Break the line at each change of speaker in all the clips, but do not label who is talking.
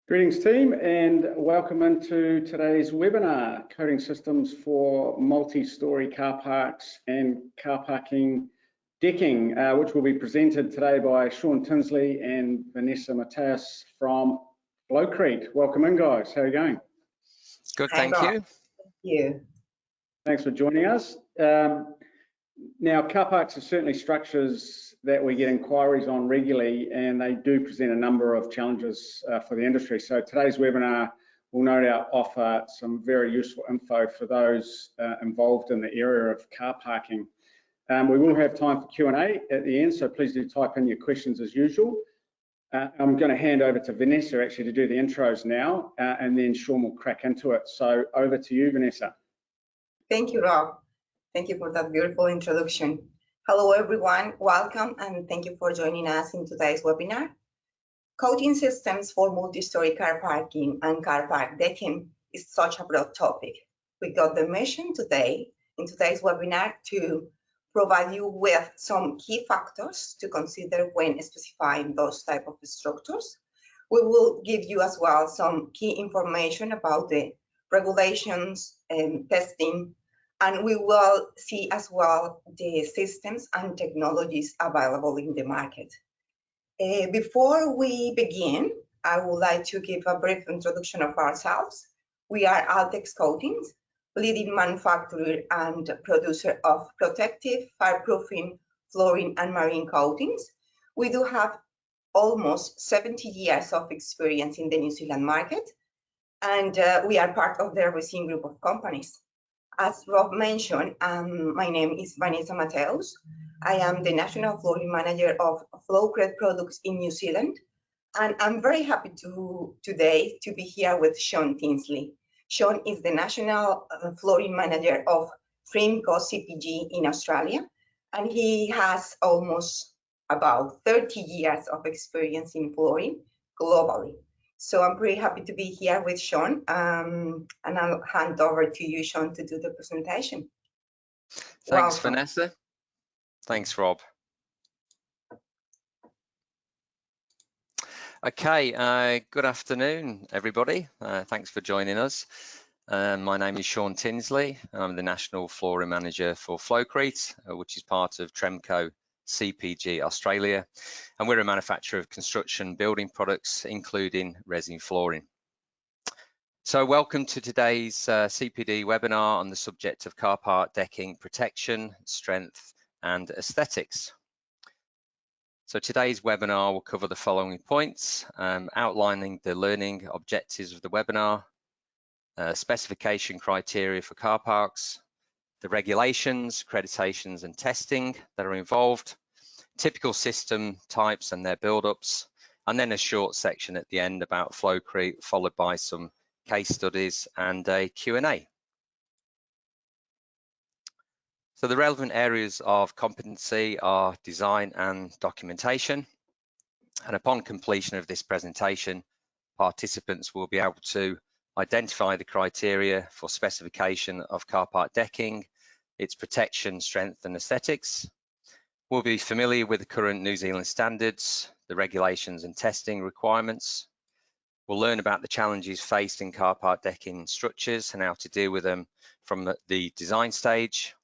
Greetings team, and welcome into today's webinar, Coding Systems for Multi-Story Car Parks and Car Parking Decking, which will be presented today by Sean Tinsley and Vanessa Mateus from Flowcrete. Welcome in, guys. How are you going?
Good, thank you.
Thank you.
Thanks for joining us. Now, car parks are certainly structures that we get inquiries on regularly, and they do present a number of challenges for the industry. So today's webinar will no doubt offer some very useful info for those involved in the area of car parking. We will have time for Q&A at the end, so please do type in your questions as usual. I'm going to hand over to Vanessa actually to do the intros now, and then Sean will crack into it. So over to you, Vanessa.
Thank you, Rob. Thank you for that beautiful introduction. Hello, everyone. Welcome, and thank you for joining us in today's webinar. Coding systems for multi-story car parking and car park decking is such a broad topic. We got the mission today in today's webinar to provide you with some key factors to consider when specifying those type of structures. We will give you as well some key information about the regulations and testing, and we will see as well the systems and technologies available in the market. Before we begin, I would like to give a brief introduction of ourselves. We are Altex Coatings, leading manufacturer and producer of protective, fireproofing, flooring, and marine coatings. We do have almost 70 years of experience in the New Zealand market, and we are part of the Resin group of companies. As Rob mentioned, my name is Vanessa Mateus. I am the National Flooring Manager of Flowcrete products in New Zealand, and I'm very happy today to be here with Sean Tinsley. Sean is the National Flooring Manager of Frimco CPG in Australia, and he has almost about 30 years of experience in flooring globally. So I'm pretty happy to be here with Sean, and I'll hand over to you, Sean, to do the presentation.
Thanks,
Welcome.
Vanessa. Thanks, Rob. Okay, good afternoon, everybody. Thanks for joining us. My name is Sean Tinsley. I'm the National Flooring Manager for Flowcrete, which is part of Tremco CPG Australia, and we're a manufacturer of construction building products, including resin flooring. So welcome to today's CPD webinar on the subject of car park decking protection, strength, and aesthetics. So today's webinar will cover the following points: outlining the learning objectives of the webinar, specification criteria for car parks, the regulations, accreditations, and testing that are involved, typical system types and their build-ups, and then a short section at the end about Flowcrete, followed by some case studies and a Q&A. So the relevant areas of competency are design and documentation. And upon completion of this presentation, participants will be able to identify the criteria for specification of car park decking, its protection, strength, and aesthetics. We'll be familiar with the current New Zealand standards, the regulations and testing requirements. We'll learn about the challenges faced in car park decking structures and how to deal with them from the design stage.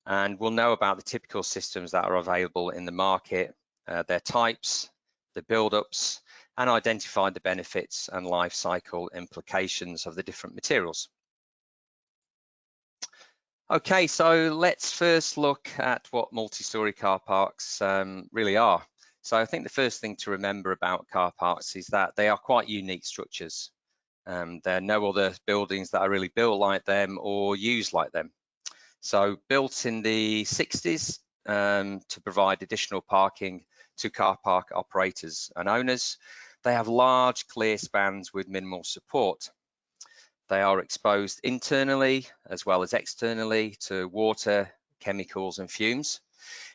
And we'll know about the typical systems that are available in the market, their types, the build-ups, and identify the benefits and life cycle implications of the different materials. Okay, so let's first look at what multi-story car parks really are. So I think the first thing to remember about car parks is that they are quite unique structures. There are no other buildings that are really built like them or used like them. So built in the 60s to provide additional parking to car park operators and owners, they have large clear spans with minimal support. They are exposed internally as well as externally to water, chemicals, and fumes.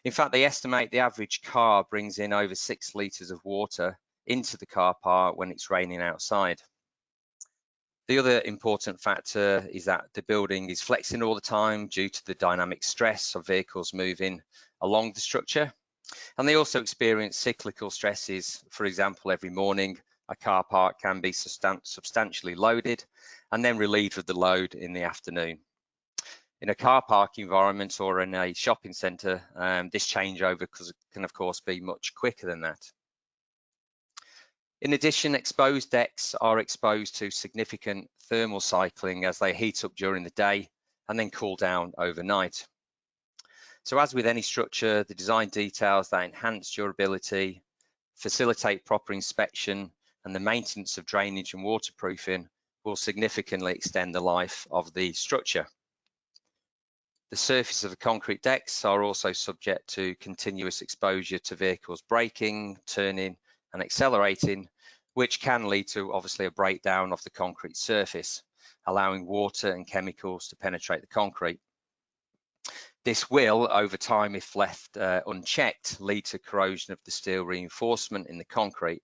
In fact, they estimate the average car brings in over 6 litres of water into the car park when it's raining outside. The other important factor is that the building is flexing all the time due to the dynamic stress of vehicles moving along the structure. And they also experience cyclical stresses, for example, every morning a car park can be substantially loaded and then relieved of the load in the afternoon. In a car park environment or in a shopping centre, this changeover can of course be much quicker than that. In addition, exposed decks are exposed to significant thermal cycling as they heat up during the day and then cool down overnight. So as with any structure, the design details that enhance durability, facilitate proper inspection, and the maintenance of drainage and waterproofing will significantly extend the life of the structure. The surface of the concrete decks are also subject to continuous exposure to vehicles braking, turning, and accelerating, which can lead to obviously a breakdown of the concrete surface, allowing water and chemicals to penetrate the concrete. This will, over time, if left unchecked, lead to corrosion of the steel reinforcement in the concrete.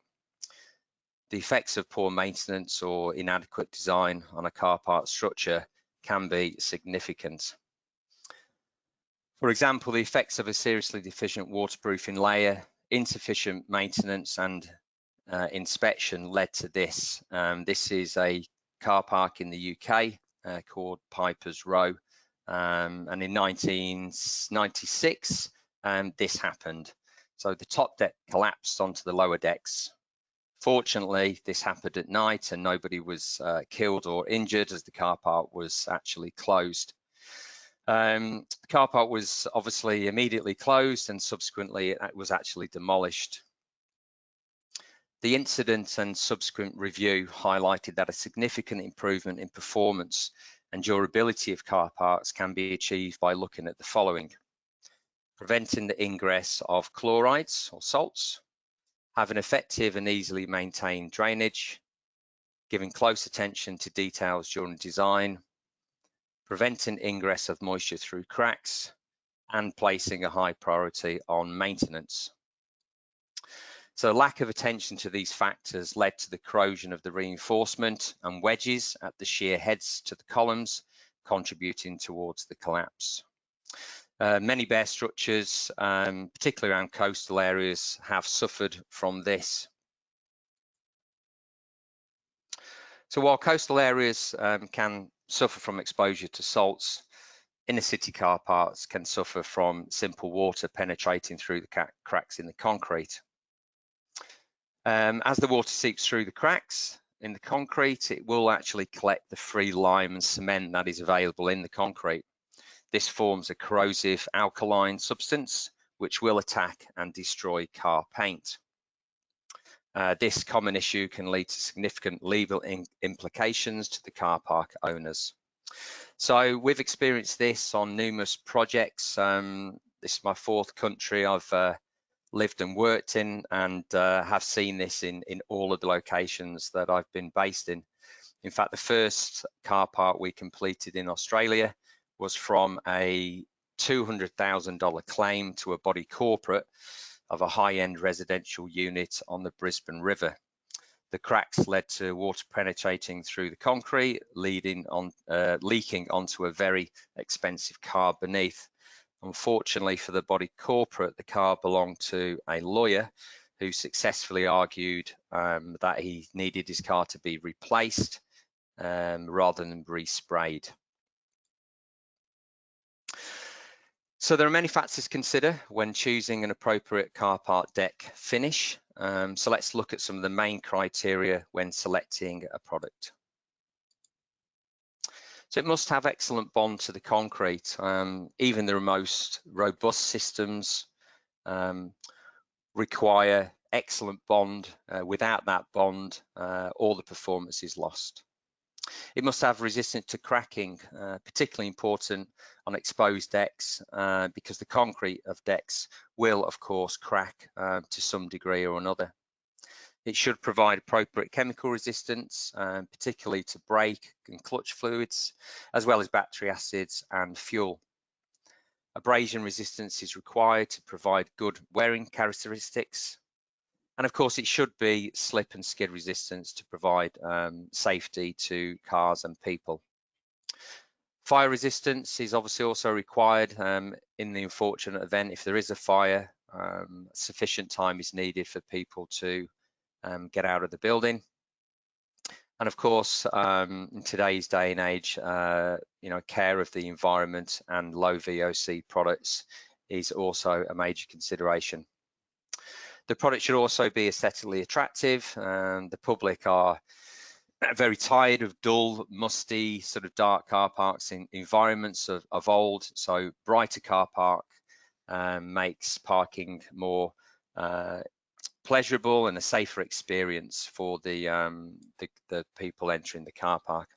The effects of poor maintenance or inadequate design on a car park structure can be significant. For example, the effects of a seriously deficient waterproofing layer, insufficient maintenance and inspection led to this. This is a car park in the UK called Piper's Row, and in 1996 this happened. So the top deck collapsed onto the lower decks. Fortunately, this happened at night and nobody was killed or injured as the car park was actually closed. The car park was obviously immediately closed and subsequently it was actually demolished. The incident and subsequent review highlighted that a significant improvement in performance and durability of car parks can be achieved by looking at the following: preventing the ingress of chlorides or salts, having effective and easily maintained drainage, giving close attention to details during design, preventing ingress of moisture through cracks, and placing a high priority on maintenance. So lack of attention to these factors led to the corrosion of the reinforcement and wedges at the shear heads to the columns, contributing towards the collapse. Many bare structures, particularly around coastal areas, have suffered from this. So while coastal areas can suffer from exposure to salts, inner city car parks can suffer from simple water penetrating through the cracks in the concrete. As the water seeps through the cracks in the concrete, it will actually collect the free lime and cement that is available in the concrete. This forms a corrosive alkaline substance which will attack and destroy car paint. This common issue can lead to significant legal implications to the car park owners. So we've experienced this on numerous projects. This is my fourth country I've lived and worked in, and have seen this in all of the locations that I've been based in. In fact, the first car park we completed in Australia was from a $200,000 claim to a body corporate of a high-end residential unit on the Brisbane River. The cracks led to water penetrating through the concrete, leaking onto a very expensive car beneath. Unfortunately for the body corporate, the car belonged to a lawyer who successfully argued that he needed his car to be replaced rather than resprayed. So there are many factors to consider when choosing an appropriate car park deck finish. So let's look at some of the main criteria when selecting a product. So it must have excellent bond to the concrete. Even the most robust systems require excellent bond. Without that bond, all the performance is lost. It must have resistance to cracking, particularly important on exposed decks, because the concrete of decks will, of course, crack to some degree or another. It should provide appropriate chemical resistance, particularly to brake and clutch fluids, as well as battery acids and fuel. Abrasion resistance is required to provide good wearing characteristics. And of course, it should be slip and skid resistance to provide safety to cars and people. Fire resistance is obviously also required in the unfortunate event if there is a fire. Sufficient time is needed for people to get out of the building. And of course, in today's day and age, care of the environment and low VOC products is also a major consideration. The product should also be aesthetically attractive. The public are very tired of dull, musty, sort of dark car parks in environments of old. So brighter car park makes parking more pleasurable and a safer experience for the people entering the car park.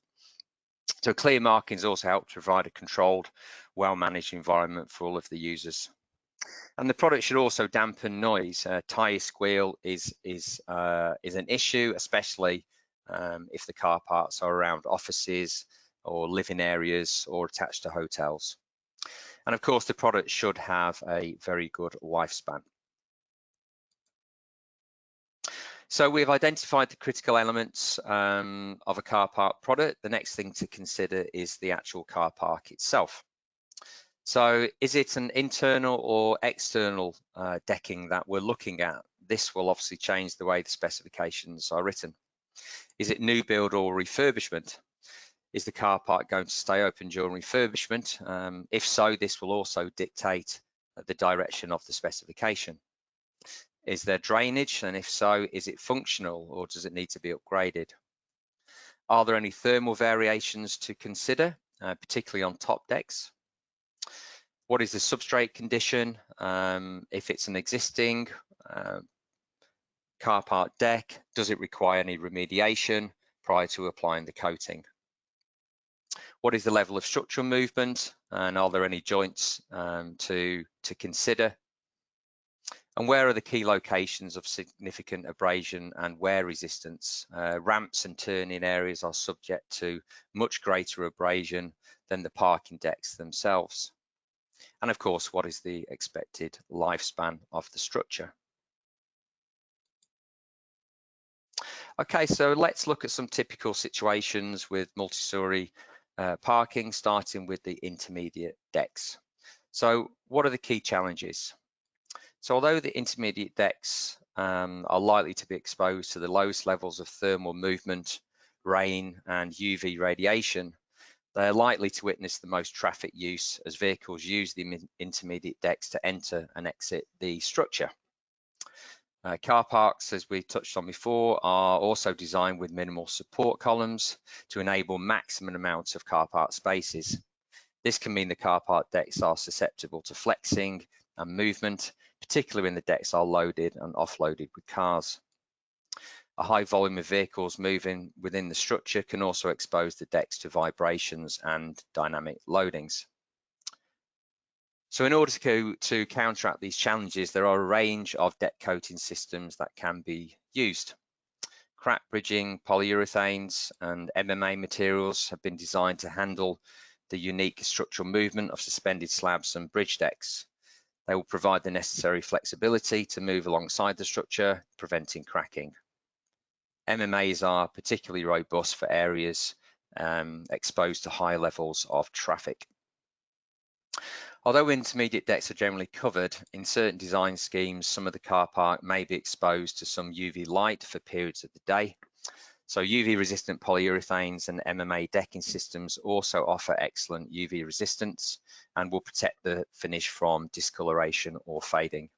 So clear markings also help to provide a controlled, well-managed environment for all of the users. And the product should also dampen noise. Tyre squeal is an issue, especially if the car parks are around offices or living areas or attached to hotels. And of course, the product should have a very good lifespan. So we've identified the critical elements of a car park product. The next thing to consider is the actual car park itself. So is it an internal or external decking that we're looking at? This will obviously change the way the specifications are written. Is it new build or refurbishment? Is the car park going to stay open during refurbishment? If so, this will also dictate the direction of the specification. Is there drainage? And if so, is it functional or does it need to be upgraded? Are there any thermal variations to consider, particularly on top decks? What is the substrate condition? If it's an existing car park deck, does it require any remediation prior to applying the coating? What is the level of structural movement? And are there any joints to consider? And where are the key locations of significant abrasion and wear resistance? Ramps and turning areas are subject to much greater abrasion than the parking decks themselves. And of course, what is the expected lifespan of the structure? Okay, so let's look at some typical situations with multi-story parking, starting with the intermediate decks. So what are the key challenges? So although the intermediate decks are likely to be exposed to the lowest levels of thermal movement, rain and UV radiation, they're likely to witness the most traffic use as vehicles use the intermediate decks to enter and exit the structure. Car parks, as we touched on before, are also designed with minimal support columns to enable maximum amounts of car park spaces. This can mean the car park decks are susceptible to flexing and movement, particularly when the decks are loaded and offloaded with cars. A high volume of vehicles moving within the structure can also expose the decks to vibrations and dynamic loadings. So in order to counteract these challenges, there are a range of deck coating systems that can be used. Crack bridging polyurethanes and MMA materials have been designed to handle the unique structural movement of suspended slabs and bridge decks. They will provide the necessary flexibility to move alongside the structure, preventing cracking. MMAs are particularly robust for areas exposed to high levels of traffic. Although intermediate decks are generally covered, in certain design schemes, some of the car park may be exposed to some UV light for periods of the day. So UV resistant polyurethanes and MMA decking systems also offer excellent UV resistance and will protect the finish from discoloration or fading.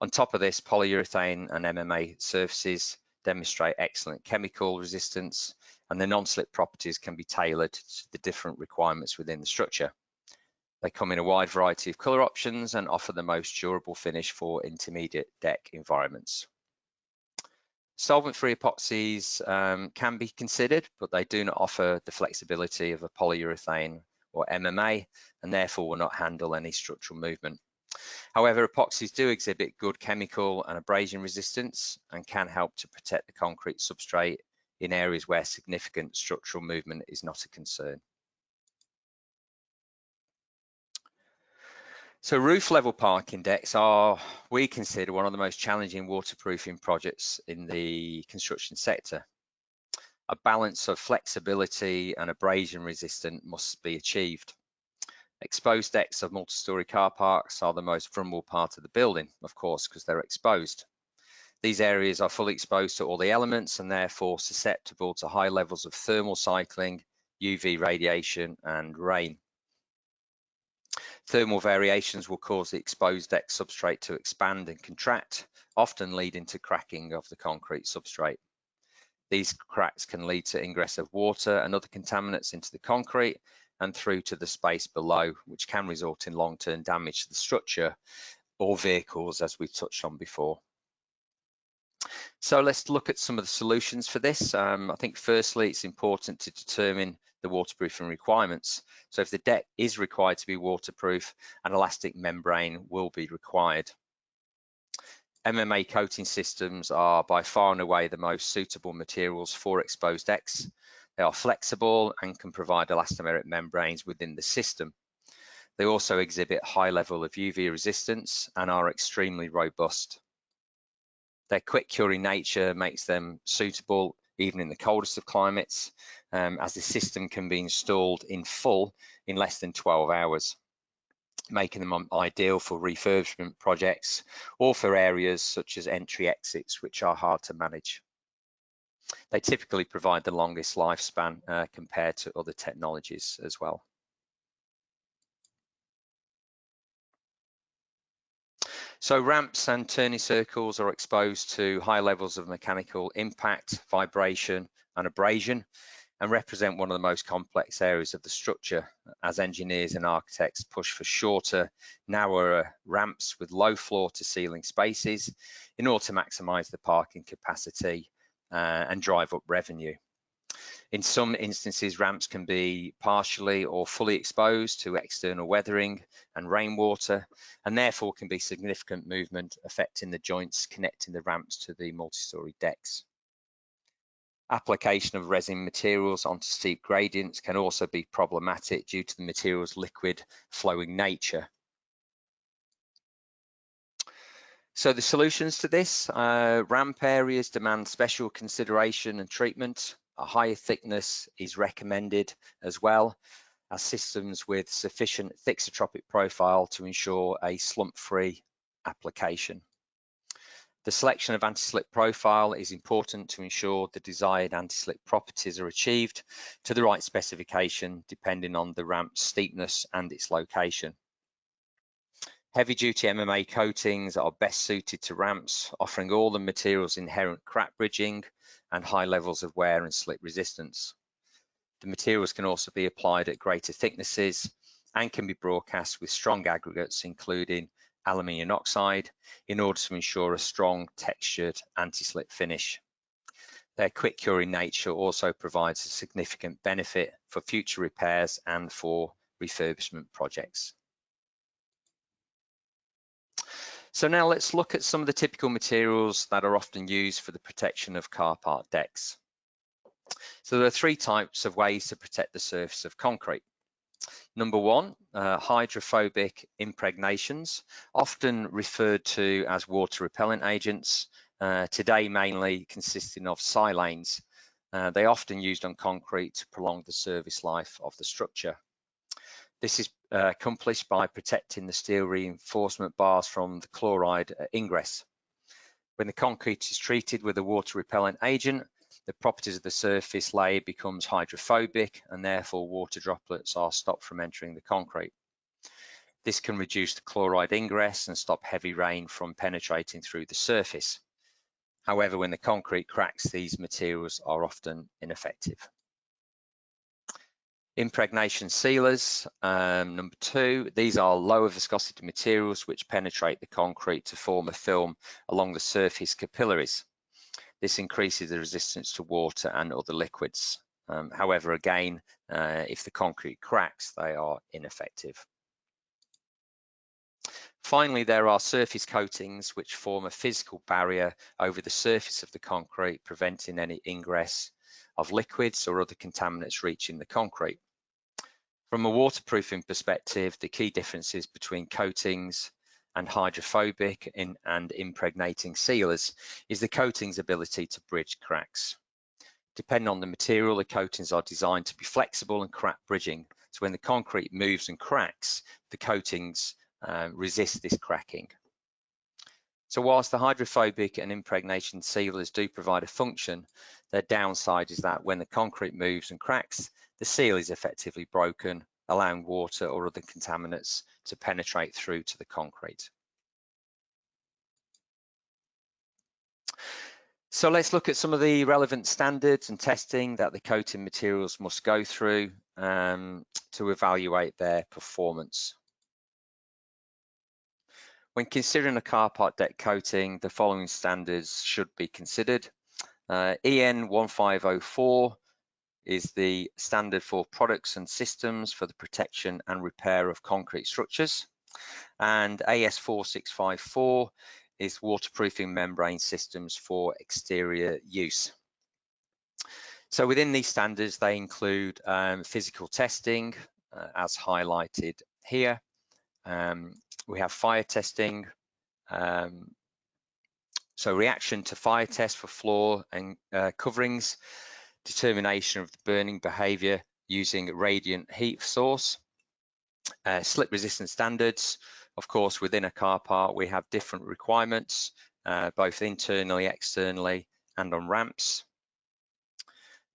On top of this, polyurethane and MMA surfaces demonstrate excellent chemical resistance, and the non-slip properties can be tailored to the different requirements within the structure. They come in a wide variety of color options and offer the most durable finish for intermediate deck environments. Solvent-free epoxies can be considered, but they do not offer the flexibility of a polyurethane or MMA, and therefore will not handle any structural movement. However, epoxies do exhibit good chemical and abrasion resistance and can help to protect the concrete substrate in areas where significant structural movement is not a concern. So roof level parking decks are, we consider, one of the most challenging waterproofing projects in the construction sector. A balance of flexibility and abrasion resistance must be achieved. Exposed decks of multi-story car parks are the most vulnerable part of the building, of course, because they're exposed. These areas are fully exposed to all the elements and therefore susceptible to high levels of thermal cycling, UV radiation and rain. Thermal variations will cause the exposed deck substrate to expand and contract, often leading to cracking of the concrete substrate. These cracks can lead to ingress of water and other contaminants into the concrete and through to the space below, which can result in long-term damage to the structure or vehicles, as we've touched on before. So let's look at some of the solutions for this. I think firstly, it's important to determine the waterproofing requirements. So if the deck is required to be waterproof, an elastic membrane will be required. MMA coating systems are by far and away the most suitable materials for exposed decks. They are flexible and can provide elastomeric membranes within the system. They also exhibit high level of UV resistance and are extremely robust. Their quick curing nature makes them suitable even in the coldest of climates, as the system can be installed in full in less than 12 hours, making them ideal for refurbishment projects or for areas such as entry exits, which are hard to manage. They typically provide the longest lifespan compared to other technologies as well. So ramps and turning circles are exposed to high levels of mechanical impact, vibration and abrasion, and represent one of the most complex areas of the structure as engineers and architects push for shorter, narrower ramps with low floor to ceiling spaces in order to maximize the parking capacity and drive up revenue. In some instances, ramps can be partially or fully exposed to external weathering and rainwater, and therefore can be significant movement affecting the joints connecting the ramps to the multi-story decks. Application of resin materials onto steep gradients can also be problematic due to the material's liquid flowing nature. So the solutions to this, ramp areas demand special consideration and treatment. A higher thickness is recommended as well as systems with sufficient thixotropic profile to ensure a slump-free application. The selection of anti-slip profile is important to ensure the desired anti-slip properties are achieved to the right specification depending on the ramp's steepness and its location. Heavy-duty MMA coatings are best suited to ramps, offering all the material's inherent crack bridging and high levels of wear and slip resistance. The materials can also be applied at greater thicknesses and can be broadcast with strong aggregates, including aluminium oxide, in order to ensure a strong textured anti-slip finish. Their quick curing nature also provides a significant benefit for future repairs and for refurbishment projects. So now let's look at some of the typical materials that are often used for the protection of car park decks. So there are three types of ways to protect the surface of concrete. Number one, hydrophobic impregnations, often referred to as water repellent agents, today mainly consisting of silanes. They are often used on concrete to prolong the service life of the structure. This is accomplished by protecting the steel reinforcement bars from the chloride ingress. When the concrete is treated with a water repellent agent, the properties of the surface layer becomes hydrophobic and therefore water droplets are stopped from entering the concrete. This can reduce the chloride ingress and stop heavy rain from penetrating through the surface. However, when the concrete cracks, these materials are often ineffective. Impregnation sealers, number two, these are lower viscosity materials which penetrate the concrete to form a film along the surface capillaries. This increases the resistance to water and other liquids. However, again, if the concrete cracks, they are ineffective. Finally, there are surface coatings which form a physical barrier over the surface of the concrete, preventing any ingress of liquids or other contaminants reaching the concrete. From a waterproofing perspective, the key differences between coatings and hydrophobic and impregnating sealers is the coating's ability to bridge cracks. Depending on the material, the coatings are designed to be flexible and crack bridging. So when the concrete moves and cracks, the coatings resist this cracking. So whilst the hydrophobic and impregnation sealers do provide a function, their downside is that when the concrete moves and cracks, the seal is effectively broken, allowing water or other contaminants to penetrate through to the concrete. So let's look at some of the relevant standards and testing that the coating materials must go through to evaluate their performance. When considering a car park deck coating, the following standards should be considered. EN 1504 is the standard for products and systems for the protection and repair of concrete structures. And AS 4654 is waterproofing membrane systems for exterior use. So within these standards, they include physical testing, as highlighted here. We have fire testing, so reaction to fire test for floor and coverings, determination of the burning behavior using radiant heat source, slip resistance standards. Of course, within a car park, we have different requirements, both internally, externally, and on ramps.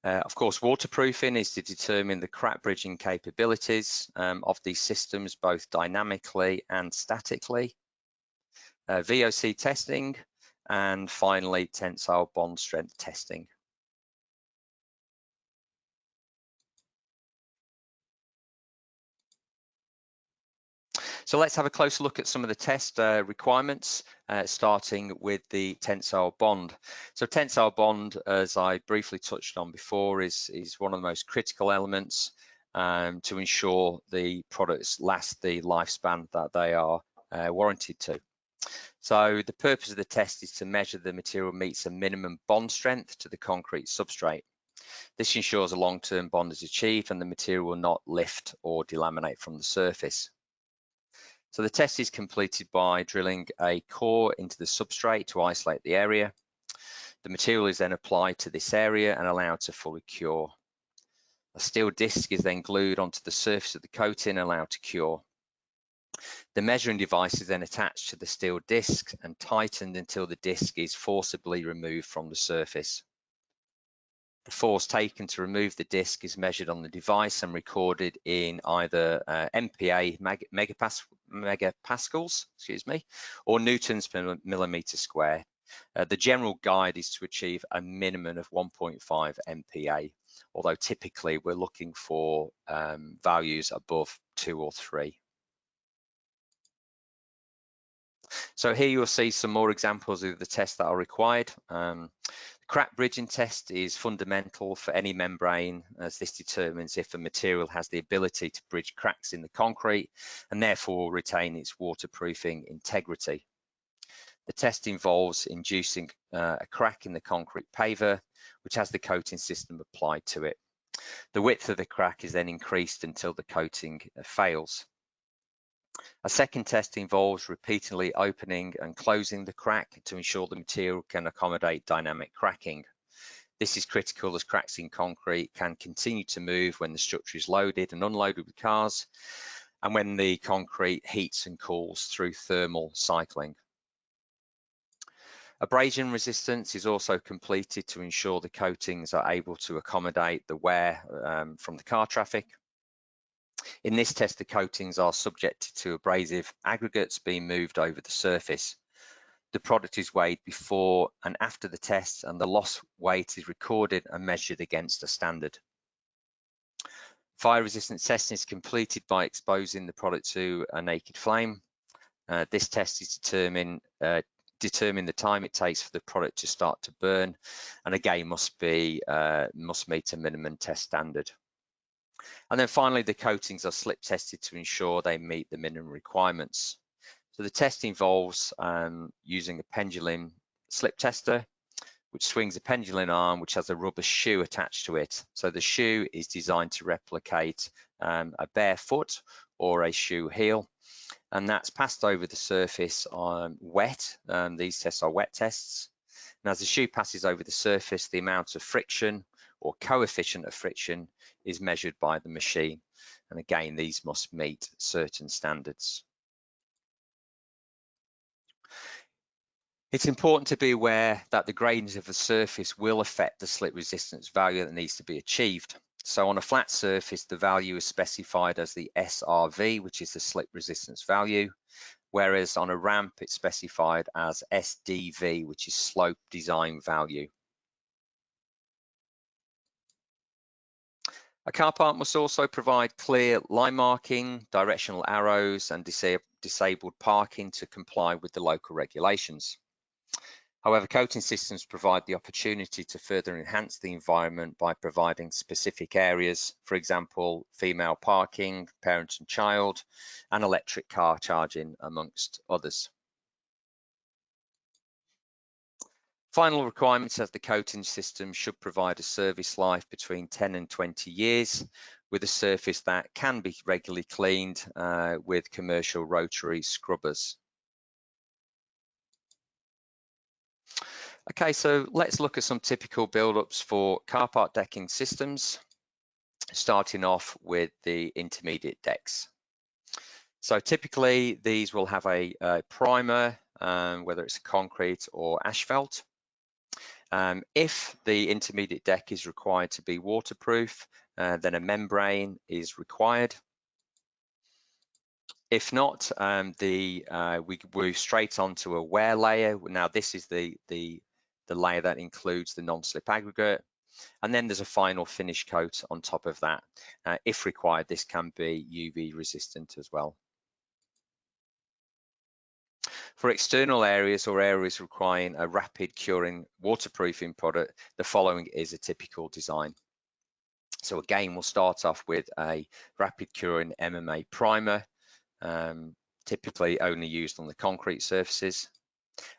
Of course, waterproofing is to determine the crack bridging capabilities of these systems, both dynamically and statically. VOC testing, and finally, tensile bond strength testing. So let's have a closer look at some of the test requirements, starting with the tensile bond. So tensile bond, as I briefly touched on before, is one of the most critical elements to ensure the products last the lifespan that they are warranted to. So the purpose of the test is to measure the material meets a minimum bond strength to the concrete substrate. This ensures a long-term bond is achieved and the material will not lift or delaminate from the surface. So the test is completed by drilling a core into the substrate to isolate the area. The material is then applied to this area and allowed to fully cure. A steel disc is then glued onto the surface of the coating and allowed to cure. The measuring device is then attached to the steel disc and tightened until the disc is forcibly removed from the surface. The force taken to remove the disc is measured on the device and recorded in either MPa megapascals, or newtons per millimeter square. The general guide is to achieve a minimum of 1.5 MPa, although typically we're looking for values above 2 or 3. So here you'll see some more examples of the tests that are required. Crack bridging test is fundamental for any membrane, as this determines if a material has the ability to bridge cracks in the concrete and therefore retain its waterproofing integrity. The test involves inducing a crack in the concrete paver, which has the coating system applied to it. The width of the crack is then increased until the coating fails. A second test involves repeatedly opening and closing the crack to ensure the material can accommodate dynamic cracking. This is critical as cracks in concrete can continue to move when the structure is loaded and unloaded with cars and when the concrete heats and cools through thermal cycling. Abrasion resistance is also completed to ensure the coatings are able to accommodate the wear from the car traffic. In this test, the coatings are subjected to abrasive aggregates being moved over the surface. The product is weighed before and after the test, and the lost weight is recorded and measured against a standard. Fire resistance testing is completed by exposing the product to a naked flame. This test is determine the time it takes for the product to start to burn, and again must meet a minimum test standard. And then finally, the coatings are slip tested to ensure they meet the minimum requirements. So the test involves using a pendulum slip tester, which swings a pendulum arm which has a rubber shoe attached to it. So the shoe is designed to replicate a bare foot or a shoe heel, and that's passed over the surface wet. These tests are wet tests. And as the shoe passes over the surface, the amount of friction or coefficient of friction is measured by the machine. And again, these must meet certain standards. It's important to be aware that the gradient of the surface will affect the slip resistance value that needs to be achieved. So on a flat surface, the value is specified as the SRV, which is the slip resistance value, whereas on a ramp, it's specified as SDV, which is slope design value. A car park must also provide clear line marking, directional arrows, and disabled parking to comply with the local regulations. However, coating systems provide the opportunity to further enhance the environment by providing specific areas, for example, female parking, parent and child, and electric car charging, amongst others. Final requirements of the coating system should provide a service life between 10 and 20 years with a surface that can be regularly cleaned with commercial rotary scrubbers. Okay, so let's look at some typical build-ups for car park decking systems, starting off with the intermediate decks. So typically these will have a primer, whether it's concrete or asphalt. If the intermediate deck is required to be waterproof, then a membrane is required. If not, we move straight onto a wear layer. Now this is the layer that includes the non-slip aggregate, and then there's a final finish coat on top of that. If required, this can be UV resistant as well. For external areas or areas requiring a rapid curing waterproofing product, the following is a typical design. So again, we'll start off with a rapid curing MMA primer, typically only used on the concrete surfaces.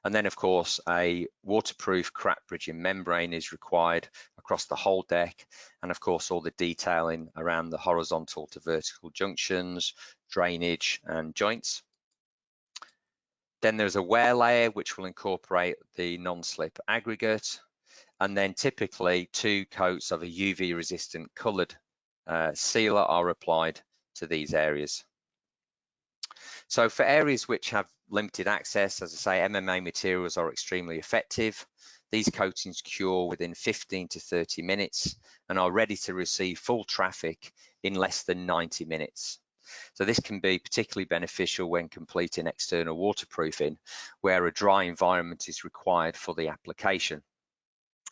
And then of course, a waterproof crack bridging membrane is required across the whole deck. And of course, all the detailing around the horizontal to vertical junctions, drainage and joints. Then there's a wear layer, which will incorporate the non-slip aggregate. And then typically 2 coats of a UV resistant colored sealer are applied to these areas. So for areas which have limited access, as I say, MMA materials are extremely effective. These coatings cure within 15 to 30 minutes and are ready to receive full traffic in less than 90 minutes. So this can be particularly beneficial when completing external waterproofing, where a dry environment is required for the application,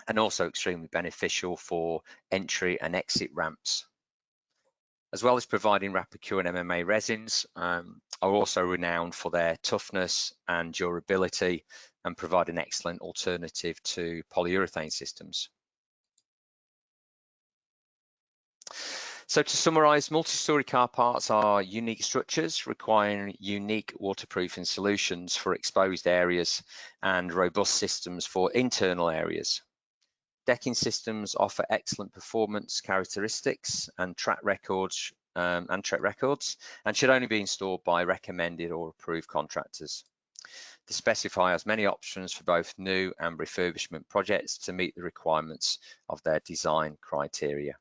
and also extremely beneficial for entry and exit ramps. As well as providing rapid curing MMA resins, are also renowned for their toughness and durability and provide an excellent alternative to polyurethane systems. So to summarize, multi-story car parks are unique structures requiring unique waterproofing solutions for exposed areas and robust systems for internal areas. Decking systems offer excellent performance characteristics and track records and should only be installed by recommended or approved contractors. The specifier has many options for both new and refurbishment projects to meet the requirements of their design criteria.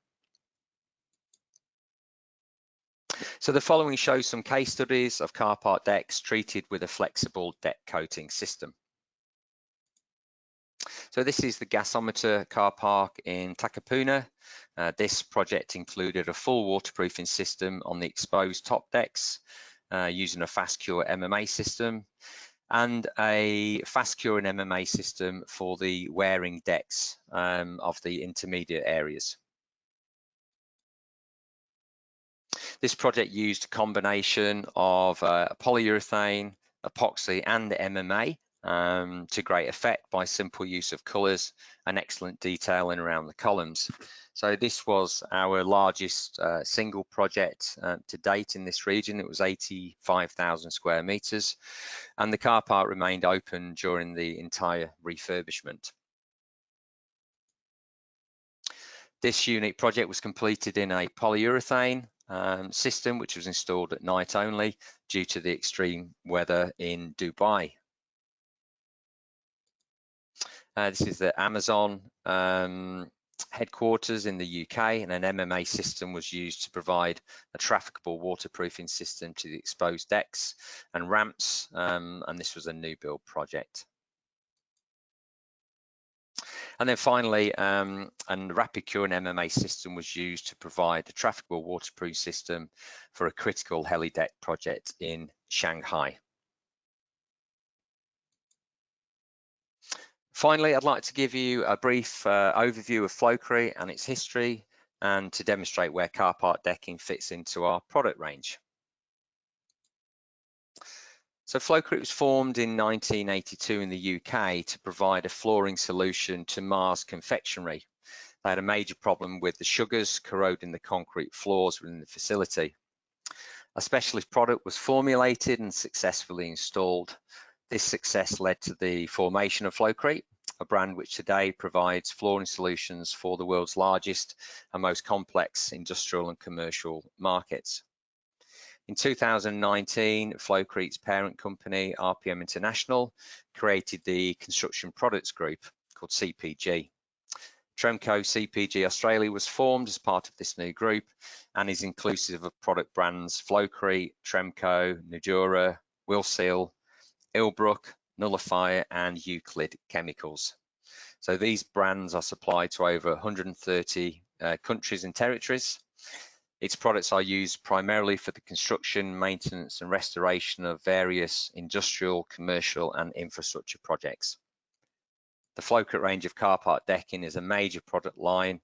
So the following shows some case studies of car park decks treated with a flexible deck coating system. So this is the Gasometer car park in Takapuna. This project included a full waterproofing system on the exposed top decks using a fast cure MMA system and a fast curing MMA system for the wearing decks of the intermediate areas. This project used a combination of polyurethane, epoxy and MMA to great effect by simple use of colours and excellent detailing around the columns. So this was our largest single project to date in this region. It was 85,000 square metres, and the car park remained open during the entire refurbishment. This unique project was completed in a polyurethane system, which was installed at night only due to the extreme weather in Dubai. This is the Amazon headquarters in the UK, and an MMA system was used to provide a trafficable waterproofing system to the exposed decks and ramps, and this was a new build project. And then finally, a rapid curing MMA system was used to provide a trafficable waterproof system for a critical helideck project in Shanghai. Finally, I'd like to give you a brief overview of Flowcrete and its history, and to demonstrate where car park decking fits into our product range. So Flowcrete was formed in 1982 in the UK to provide a flooring solution to Mars Confectionery. They had a major problem with the sugars corroding the concrete floors within the facility. A specialist product was formulated and successfully installed. This success led to the formation of Flowcrete, a brand which today provides flooring solutions for the world's largest and most complex industrial and commercial markets. In 2019, Flowcrete's parent company, RPM International, created the Construction Products Group called CPG. Tremco CPG Australia was formed as part of this new group and is inclusive of product brands Flowcrete, Tremco, Nudura, Wilseal, Ilbrook, Nullifier and Euclid Chemicals. So these brands are supplied to over 130 countries and territories. Its products are used primarily for the construction, maintenance and restoration of various industrial, commercial and infrastructure projects. The Flowcrete range of car park decking is a major product line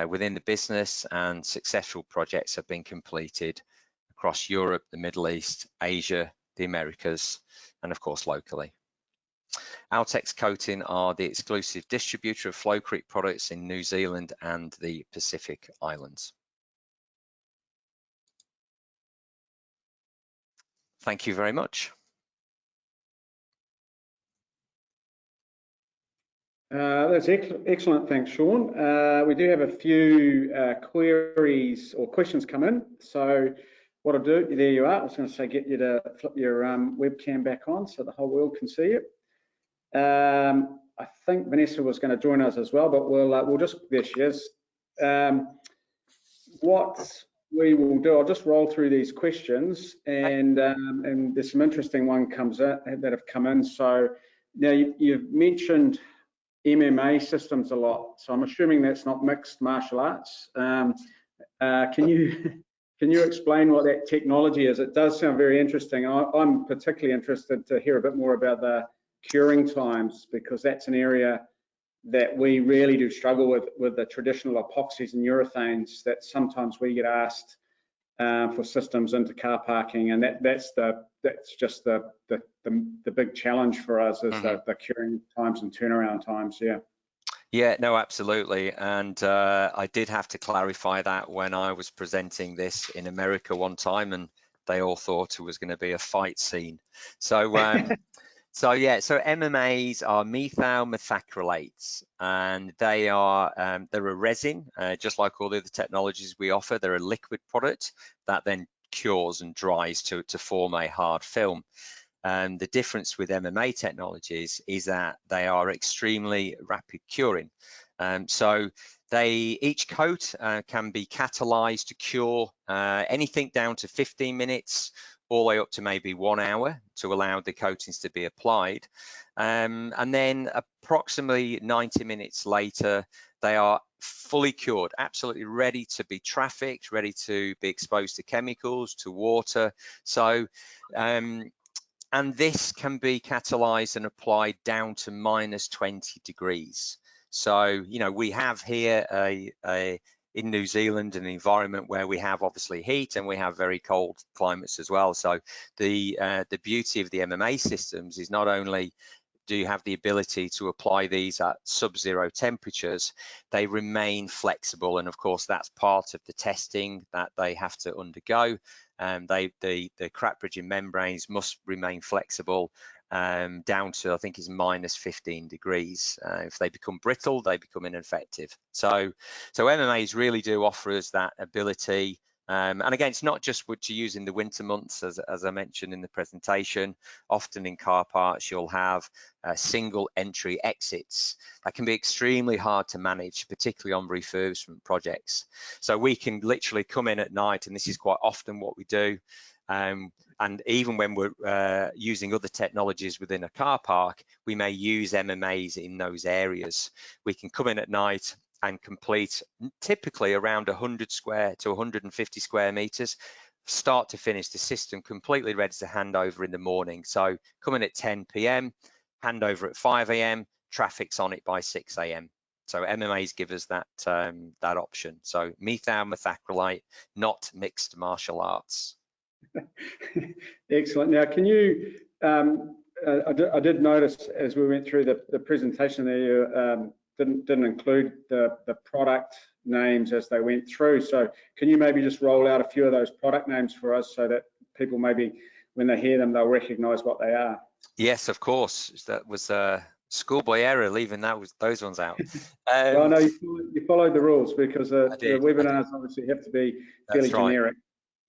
within the business, and successful projects have been completed across Europe, the Middle East, Asia, the Americas, and of course locally. Altex Coating are the exclusive distributor of Flowcrete products in New Zealand and the Pacific Islands. Thank you very much.
That's excellent. Thanks, Sean. We do have a few queries or questions come in. So what I'll do, there you are. I was going to say, get you to flip your webcam back on so the whole world can see it. I think Vanessa was going to join us as well, but we'll just, there she is. What we will do, I'll just roll through these questions, and there's some interesting one that have come in. So now you've mentioned MMA systems a lot, so I'm assuming that's not mixed martial arts. Can you explain what that technology is? It does sound very interesting. I'm particularly interested to hear a bit more about the curing times, because that's an area that we really do struggle with the traditional epoxies and urethanes, that sometimes we get asked for systems into car parking, and that's just the big challenge for us, is the curing times and turnaround times.
Yeah, no, absolutely. And I did have to clarify that when I was presenting this in America one time, and they all thought it was going to be a fight scene. So so MMAs are methyl methacrylates, and they're a resin, just like all the other technologies we offer. They're a liquid product that then cures and dries to form a hard film. And the difference with MMA technologies is that they are extremely rapid curing. So each coat can be catalyzed to cure anything down to 15 minutes, all the way up to maybe 1 hour, to allow the coatings to be applied. And then approximately 90 minutes later, they are fully cured, absolutely ready to be trafficked, ready to be exposed to chemicals, to water. So, and this can be catalyzed and applied down to -20 degrees. So, we have here in New Zealand an environment where we have obviously heat, and we have very cold climates as well. So the beauty of the MMA systems is not only do you have the ability to apply these at sub-zero temperatures, they remain flexible, and of course that's part of the testing that they have to undergo. The crack bridging membranes must remain flexible down to, I think, is -15 degrees. If they become brittle, they become ineffective. So MMAs really do offer us that ability. And again, it's not just what to use in the winter months, as I mentioned in the presentation. Often in car parks, you'll have single entry exits that can be extremely hard to manage, particularly on refurbishment projects. So we can literally come in at night, and this is quite often what we do. And even when we're using other technologies within a car park, we may use MMAs in those areas. We can come in at night and complete typically around 100 square to 150 square meters, start to finish, the system completely ready to hand over in the morning. So come in at 10 p.m, hand over at 5 a.m, traffic's on it by 6 a.m. So MMAs give us that that option. So methyl methacrylate, not mixed martial arts.
Excellent. Now, can you, I did notice as we went through the presentation there, you didn't include the product names as they went through. So can you maybe just roll out a few of those product names for us so that people maybe when they hear them, they'll recognize what they are?
Yes, of course. That was schoolboy error leaving those ones out.
Well, no, you followed the rules because the webinars obviously have to be fairly generic.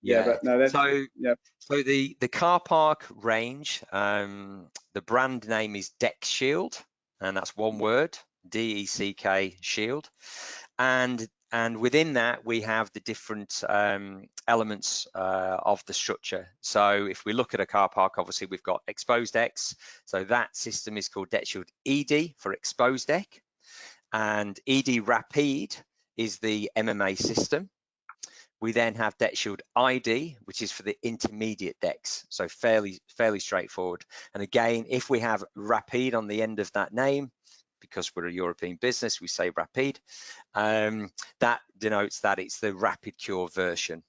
Yeah,
but no, that's
so
yeah.
So the car park range, the brand name is DeckShield, and that's one word, D-E-C-K Shield, and within that we have the different elements of the structure. So if we look at a car park, obviously we've got exposed decks. So that system is called DeckShield ED for exposed deck, and ED Rapide is the MMA system. We then have DeckShield ID, which is for the intermediate decks, so fairly straightforward. And again, if we have Rapide on the end of that name, because we're a European business, we say Rapide, that denotes that it's the Rapid Cure version.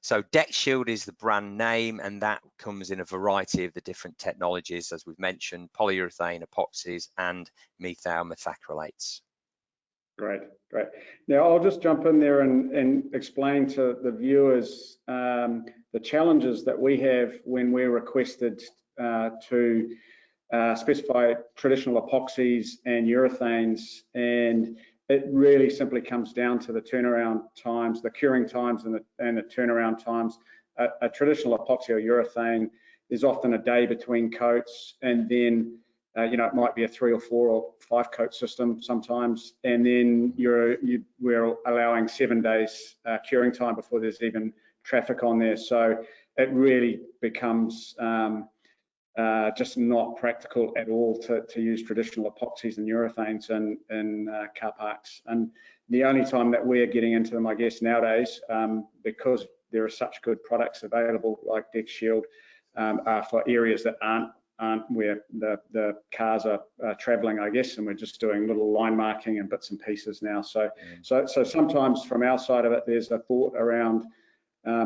So DeckShield is the brand name, and that comes in a variety of the different technologies, as we've mentioned, polyurethane, epoxies, and methyl methacrylates.
Great. Now I'll just jump in there and explain to the viewers the challenges that we have when we're requested to specify traditional epoxies and urethanes, and it really simply comes down to the turnaround times, the curing times, and the turnaround times. A traditional epoxy or urethane is often a day between coats, and then it might be a 3 or 4 or 5 coat system sometimes, and then we're allowing 7 days curing time before there's even traffic on there. So it really becomes just not practical at all to use traditional epoxies and urethanes in car parks. And the only time that we're getting into them, I guess nowadays, because there are such good products available like DeckShield, are for areas that aren't where the cars are traveling, I guess, and we're just doing little line marking and bits and pieces now. So sometimes from our side of it, there's a thought around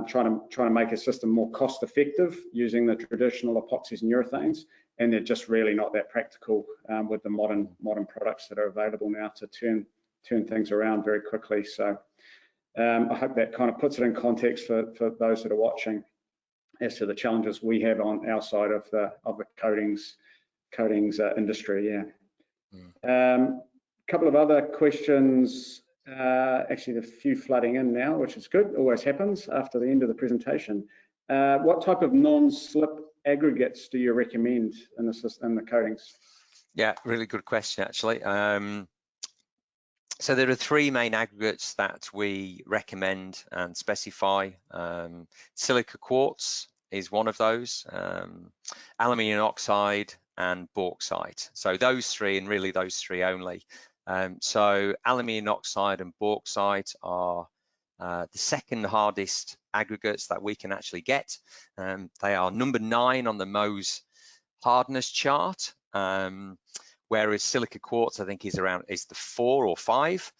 trying to make a system more cost effective using the traditional epoxies and urethanes, and they're just really not that practical with the modern products that are available now to turn things around very quickly. So I hope that kind of puts it in context for those that are watching as to the challenges we have on our side of the coatings industry. Yeah. Couple of other questions. Actually, a few flooding in now, which is good. Always happens after the end of the presentation. What type of non-slip aggregates do you recommend in the coatings?
Yeah, really good question, actually. So there are 3 main aggregates that we recommend and specify. Silica quartz is one of those, aluminium oxide and bauxite. So those 3, and really those 3 only. So aluminium oxide and bauxite are the second hardest aggregates that we can actually get. They are number 9 on the Mohs hardness chart. Whereas silica quartz, I think, is the 4 or 5,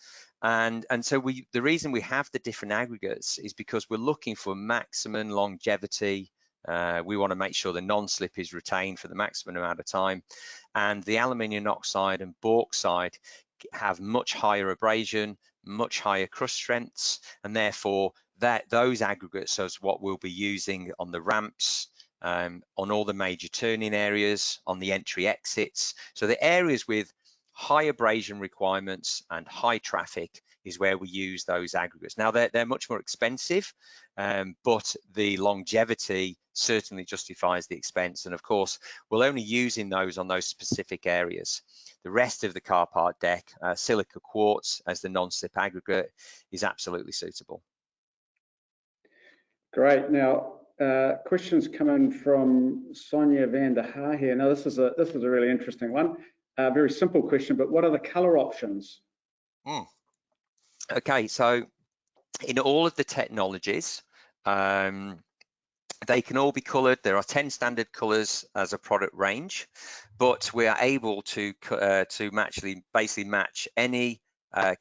and so the reason we have the different aggregates is because we're looking for maximum longevity. We want to make sure the non-slip is retained for the maximum amount of time, and the aluminium oxide and bauxite have much higher abrasion, much higher crust strengths, and therefore those aggregates is what we'll be using on the ramps, on all the major turning areas, on the entry exits. So the areas with high abrasion requirements and high traffic is where we use those aggregates. Now they're much more expensive, but the longevity certainly justifies the expense. And of course, we're only using those on those specific areas. The rest of the car park deck, silica quartz as the non-slip aggregate is absolutely suitable.
Great. Now, questions coming from Sonia van der Haar here. Now, this is a really interesting one. Very simple question, but what are the color options?
Okay, so in all of the technologies, they can all be colored. There are 10 standard colors as a product range, but we are able to basically match any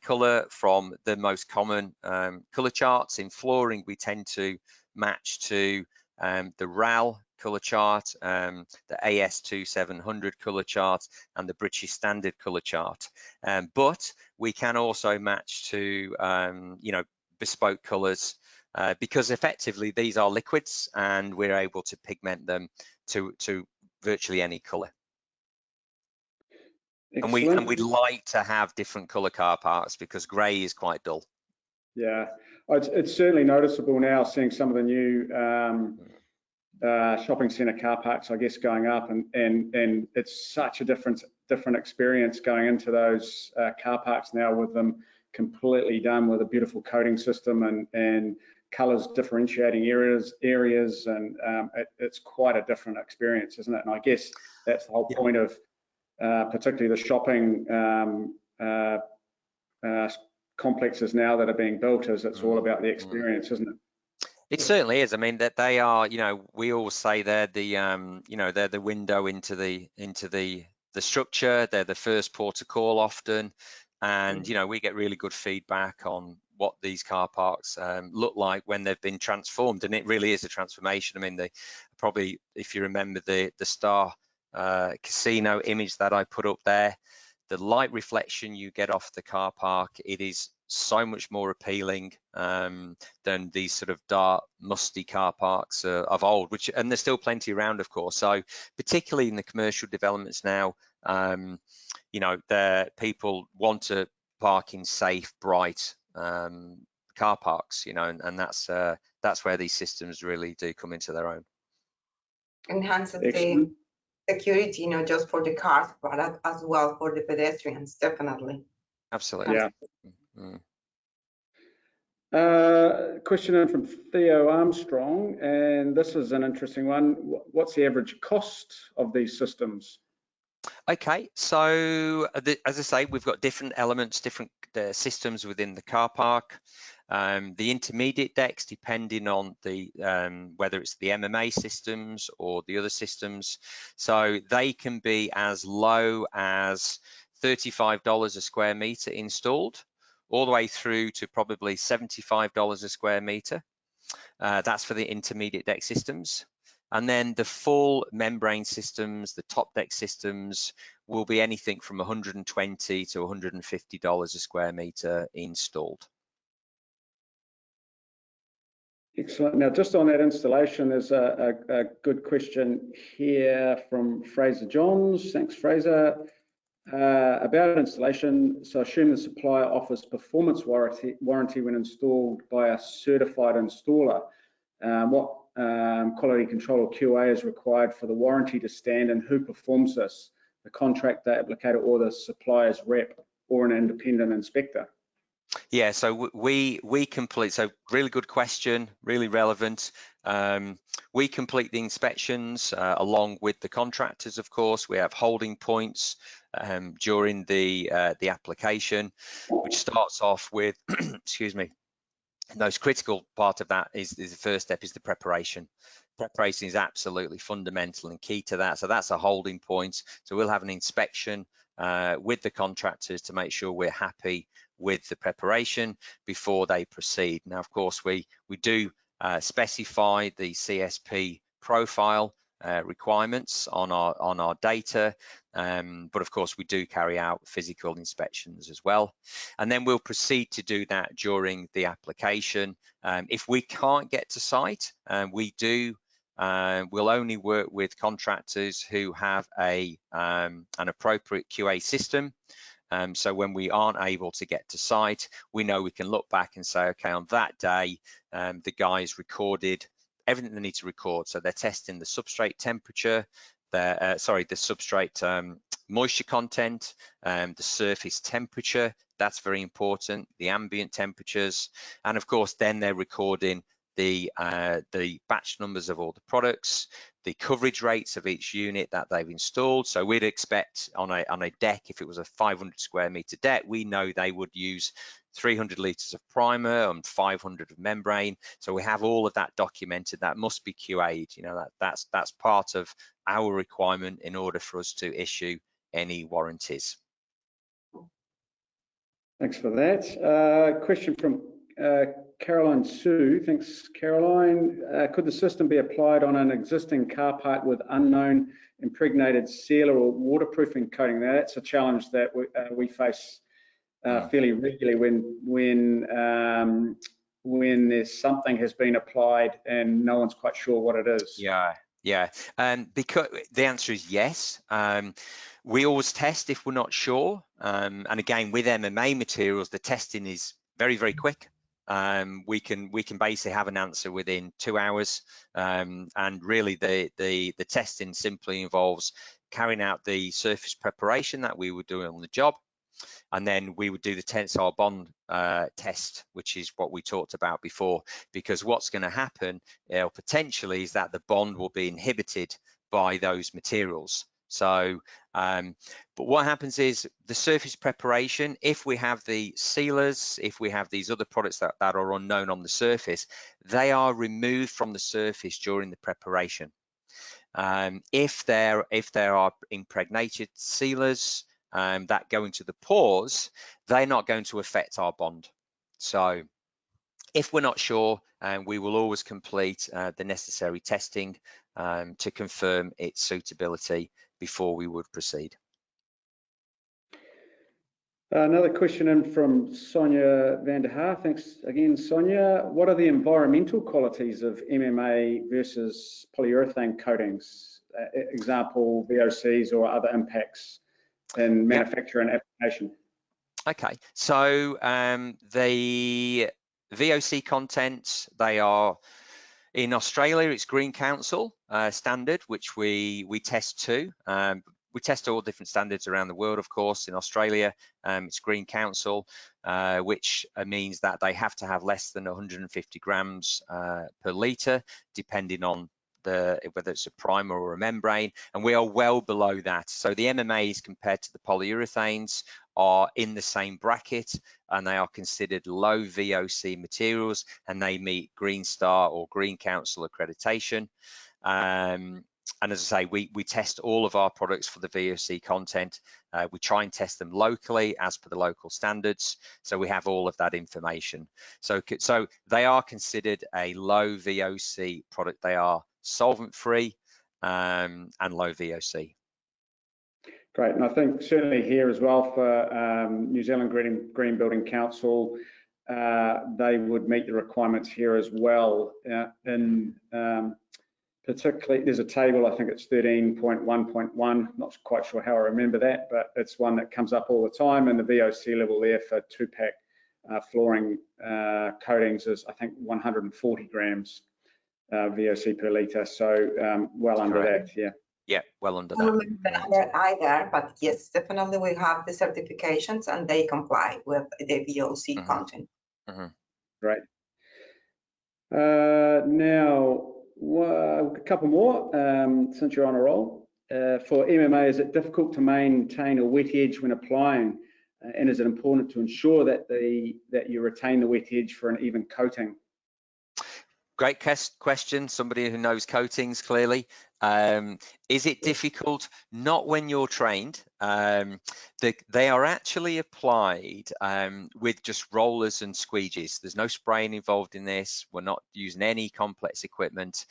color from the most common color charts. In flooring, we tend to match to the RAL color chart, the AS2700 color chart, and the British Standard color chart. But we can also match to bespoke colors, because effectively these are liquids and we're able to pigment them to virtually any color. And we'd like to have different color car parks because grey is quite dull.
Yeah, it's certainly noticeable now seeing some of the new shopping centre car parks, I guess, going up, and it's such a different experience going into those car parks now, with them completely done with a beautiful coating system and colours differentiating areas, and it's quite a different experience, isn't it? And I guess that's the whole point of particularly the shopping complexes now that are being built, is it's all about the experience, isn't it?
It certainly is. I mean, that they are, we always say they're the, they're the window into the structure. They're the first port of call often, and we get really good feedback on what these car parks look like when they've been transformed, and it really is a transformation. I mean, they probably, if you remember the Star Casino image that I put up there, the light reflection you get off the car park, it is so much more appealing than these sort of dark, musty car parks of old, and there's still plenty around, of course. So particularly in the commercial developments now, people want to park in safe, bright car parks, and that's where these systems really do come into their own.
Enhance the security, not just for the cars, but as well for the pedestrians, definitely.
Absolutely.
Yeah. Question in from Theo Armstrong, and this is an interesting one. What's the average cost of these systems?
Okay, so as I say, we've got different elements, different systems within the car park. The intermediate decks, depending on the whether it's the MMA systems or the other systems, so they can be as low as $35 a square meter installed, all the way through to probably $75 a square meter. That's for the intermediate deck systems. And then the full membrane systems, the top deck systems, will be anything from $120 to $150 a square meter installed.
Excellent. Now, just on that installation, there's a good question here from Fraser Johns. Thanks, Fraser. About installation, so assume the supplier offers performance warranty when installed by a certified installer. What quality control or QA is required for the warranty to stand, and who performs this? The contractor, applicator, or the supplier's rep, or an independent inspector?
Yeah, so we complete, so really good question, really relevant. We complete the inspections along with the contractors, of course. We have holding points during the application, which starts off with, excuse me, the most critical part of that is the first step is the preparation. Preparation is absolutely fundamental and key to that. So that's a holding point. So we'll have an inspection with the contractors to make sure we're happy with the preparation before they proceed. Now, of course, we do specify the CSP profile requirements on our data, but of course we do carry out physical inspections as well, and then we'll proceed to do that during the application. If we can't get to site, we'll only work with contractors who have an appropriate QA system. So when we aren't able to get to site, we know we can look back and say, okay, on that day, the guys recorded everything they need to record. So they're testing the substrate temperature, the substrate moisture content, the surface temperature, that's very important, the ambient temperatures, and of course then they're recording the batch numbers of all the products, the coverage rates of each unit that they've installed. So we'd expect on a deck, if it was a 500 square meter deck, we know they would use 300 litres of primer and 500 of membrane. So we have all of that documented. That must be QA'd. You know, that's part of our requirement in order for us to issue any warranties.
Thanks for that. Question from Caroline Sue. Thanks, Caroline. Could the system be applied on an existing car part with unknown impregnated sealer or waterproofing coating? Now, that's a challenge that we face fairly regularly when there's something has been applied and no one's quite sure what it is.
Yeah. Because the answer is yes. We always test if we're not sure. And again, with MMA materials, the testing is very, very quick. We can basically have an answer within 2 hours. And really the testing simply involves carrying out the surface preparation that we were doing on the job. And then we would do the tensile bond test, which is what we talked about before, because what's going to happen potentially is that the bond will be inhibited by those materials. So, but what happens is the surface preparation, if we have the sealers, if we have these other products that are unknown on the surface, they are removed from the surface during the preparation. If there are impregnated sealers that go into the pores, they're not going to affect our bond. So if we're not sure, we will always complete the necessary testing to confirm its suitability before we would proceed.
Another question in from Sonia van der Haar. Thanks again, Sonia. What are the environmental qualities of MMA versus polyurethane coatings? Example, VOCs or other impacts in manufacture and application.
Okay, so the VOC contents, they are in Australia, it's Green Council standard, which we test to. We test all different standards around the world, of course. In Australia, it's Green Council, which means that they have to have less than 150 grams per litre, depending on whether it's a primer or a membrane, and we are well below that. So the MMAs compared to the polyurethanes are in the same bracket, and they are considered low VOC materials, and they meet Green Star or Green Council accreditation. And as I say, we test all of our products for the VOC content. We try and test them locally as per the local standards, so we have all of that information. So they are considered a low VOC product. They are solvent-free and low VOC.
Great, and I think certainly here as well for New Zealand Green Building Council, they would meet the requirements here as well. Particularly, there's a table, I think it's 13.1.1, not quite sure how I remember that, but it's one that comes up all the time, and the VOC level there for 2-pack flooring coatings is, I think, 140 grams VOC per litre, so well under that, yeah.
Yeah, well under
that. I don't remember either, but yes, definitely we have the certifications and they comply with the VOC content.
Great. Now, a couple more, since you're on a roll. For MMA, is it difficult to maintain a wet edge when applying? And is it important to ensure that you retain the wet edge for an even coating?
Great question, somebody who knows coatings clearly. Is it difficult? Not when you're trained. They are actually applied with just rollers and squeegees. There's no spraying involved in this. We're not using any complex equipment.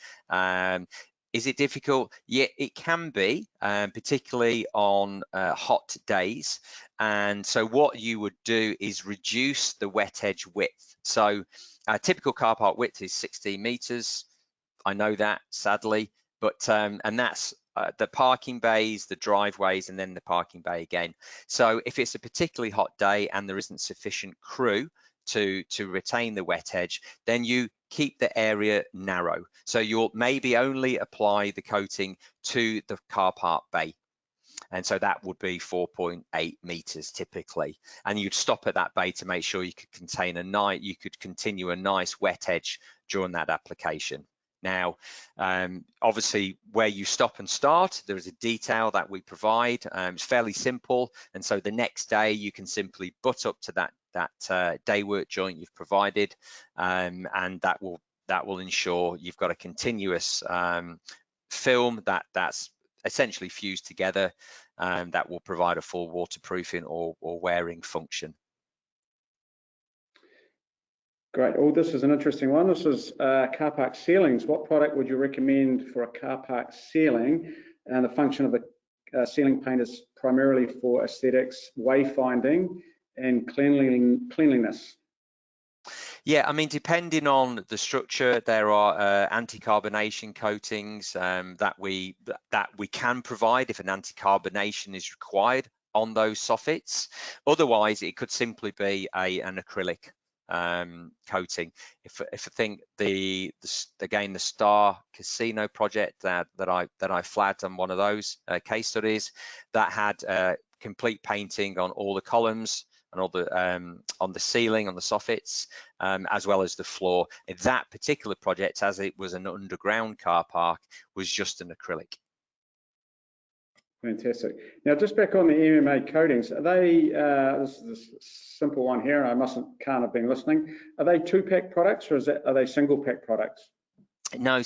Is it difficult? Yeah, it can be, particularly on hot days. And so what you would do is reduce the wet edge width. So typical car park width is 16 meters. I know that, sadly, but and that's the parking bays, the driveways, and then the parking bay again. So if it's a particularly hot day and there isn't sufficient crew to retain the wet edge, then you keep the area narrow. So you'll maybe only apply the coating to the car park bay. And so that would be 4.8 meters typically. And you'd stop at that bay to make sure you could continue a nice wet edge during that application. Now, obviously, where you stop and start, there is a detail that we provide. It's fairly simple, and so the next day you can simply butt up to that day work joint you've provided, and that will ensure you've got a continuous film that's essentially fused together, that will provide a full waterproofing or wearing function.
Great. Oh, this is an interesting one. This is car park ceilings. What product would you recommend for a car park ceiling? And the function of the ceiling paint is primarily for aesthetics, wayfinding, and cleanliness.
Yeah, I mean, depending on the structure, there are anti-carbonation coatings that we can provide if an anti-carbonation is required on those soffits. Otherwise, it could simply be an acrylic coating. If I think again the Star Casino project that I flagged on one of those case studies, that had complete painting on all the columns and all the on the ceiling, on the soffits, as well as the floor. In that particular project, as it was an underground car park, was just an acrylic.
Fantastic. Now, just back on the MMA coatings, are they, this is a simple one here, I can't have been listening. Are they 2-pack products or are they single-pack products?
No,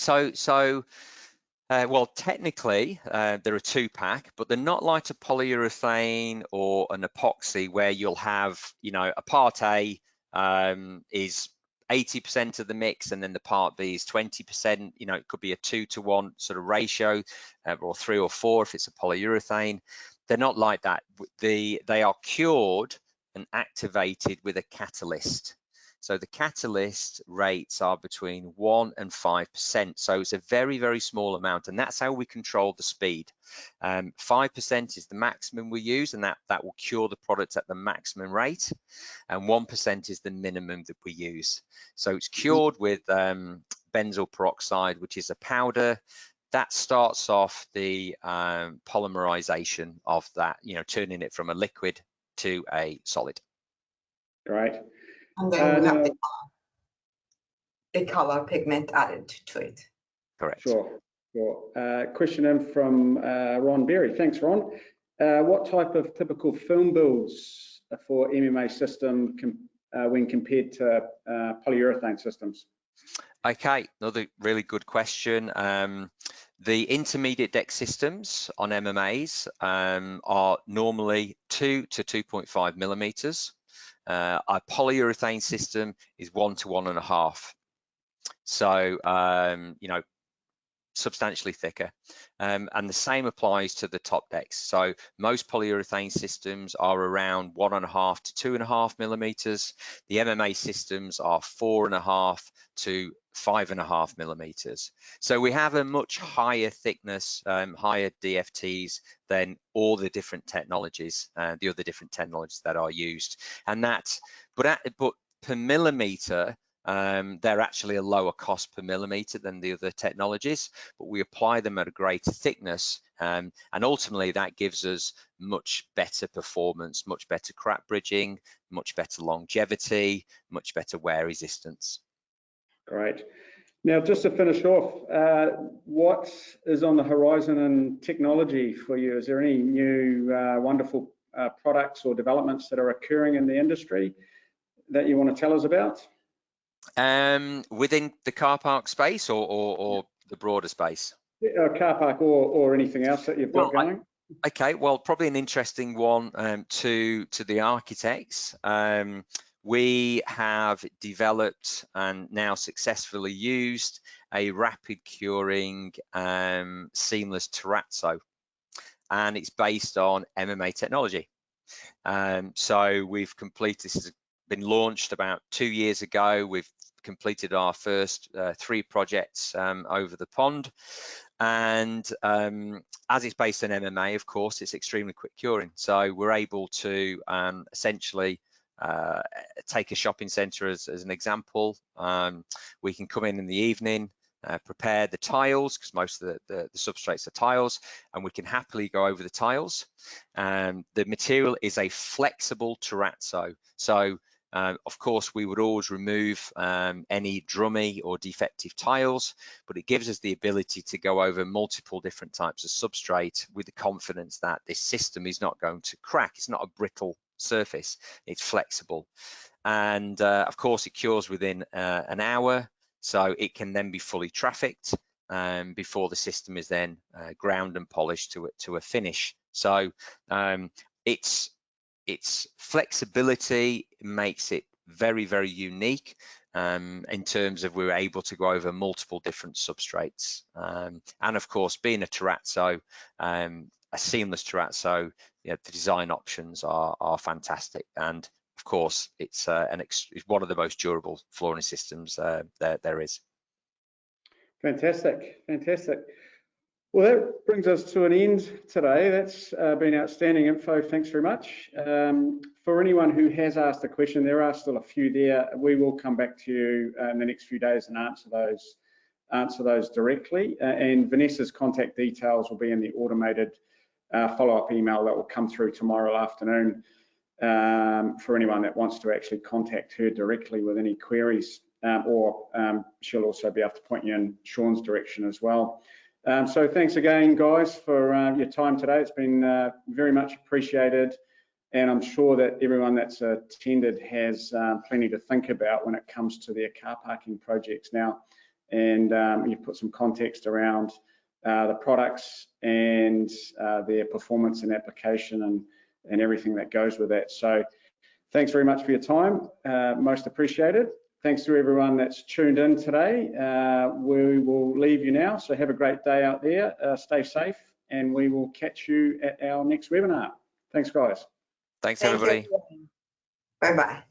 well, technically, they're a 2-pack, but they're not like a polyurethane or an epoxy where you'll have, a part A is 80% of the mix, and then the part B is 20%. It could be a 2-to-1 sort of ratio, or 3 or 4 if it's a polyurethane. They're not like that. They are cured and activated with a catalyst. So the catalyst rates are between 1% and 5%. So it's a very, very small amount, and that's how we control the speed. 5% is the maximum we use, and that will cure the product at the maximum rate, and 1% is the minimum that we use. So it's cured with benzoyl peroxide, which is a powder that starts off the polymerization of that, turning it from a liquid to a solid.
Great.
And then we have the color pigment added to it.
Correct.
Sure. Question in from Ron Berry. Thanks, Ron. What type of typical film builds for MMA system when compared to polyurethane systems?
Okay, another really good question. The intermediate deck systems on MMAs are normally 2 to 2.5 millimeters. Our polyurethane system is 1 to 1.5. So, substantially thicker. And the same applies to the top decks. So most polyurethane systems are around 1.5 to 2.5 millimeters. The MMA systems are 4.5 to 5.5 millimeters. So we have a much higher thickness, higher DFTs than all the different technologies, the other different technologies that are used. And but per millimeter, they're actually a lower cost per millimeter than the other technologies, but we apply them at a greater thickness, and ultimately that gives us much better performance, much better crack bridging, much better longevity, much better wear resistance.
Great. Now, just to finish off, what is on the horizon in technology for you? Is there any new wonderful products or developments that are occurring in the industry that you want to tell us about?
Within the car park space or the broader space?
Car park or anything else that you've got going?
Okay, well, probably an interesting one to the architects. We have developed and now successfully used a rapid curing seamless terrazzo, and it's based on MMA technology. So we've completed, this has been launched about 2 years ago. We've completed our first 3 projects over the pond, and as it's based on MMA, of course, it's extremely quick curing. So we're able to essentially take a shopping centre as an example. We can come in the evening, prepare the tiles, because most of the substrates are tiles, and we can happily go over the tiles. The material is a flexible terrazzo. So of course, we would always remove any drummy or defective tiles, but it gives us the ability to go over multiple different types of substrate with the confidence that this system is not going to crack. It's not a brittle surface, it's flexible. And of course, it cures within an hour, so it can then be fully trafficked before the system is then ground and polished to a finish. So its flexibility makes it very, very unique in terms of we're able to go over multiple different substrates. And of course, being a terrazzo, a seamless terrazzo, the design options are fantastic. And of course, it's one of the most durable flooring systems there is.
Fantastic, fantastic. Well, that brings us to an end today. That's been outstanding info. Thanks very much. For anyone who has asked a question, there are still a few there. We will come back to you in the next few days and answer those directly. And Vanessa's contact details will be in the automated follow-up email that will come through tomorrow afternoon for anyone that wants to actually contact her directly with any queries, or she'll also be able to point you in Sean's direction as well. So thanks again, guys, for your time today. It's been very much appreciated, and I'm sure that everyone that's attended has plenty to think about when it comes to their car parking projects now. And you've put some context around the products and their performance and application and everything that goes with that. So thanks very much for your time, most appreciated. Thanks to everyone that's tuned in today. We will leave you now, so have a great day out there, stay safe, and we will catch you at our next webinar. Thanks, guys.
Thanks, everybody.
Bye-bye.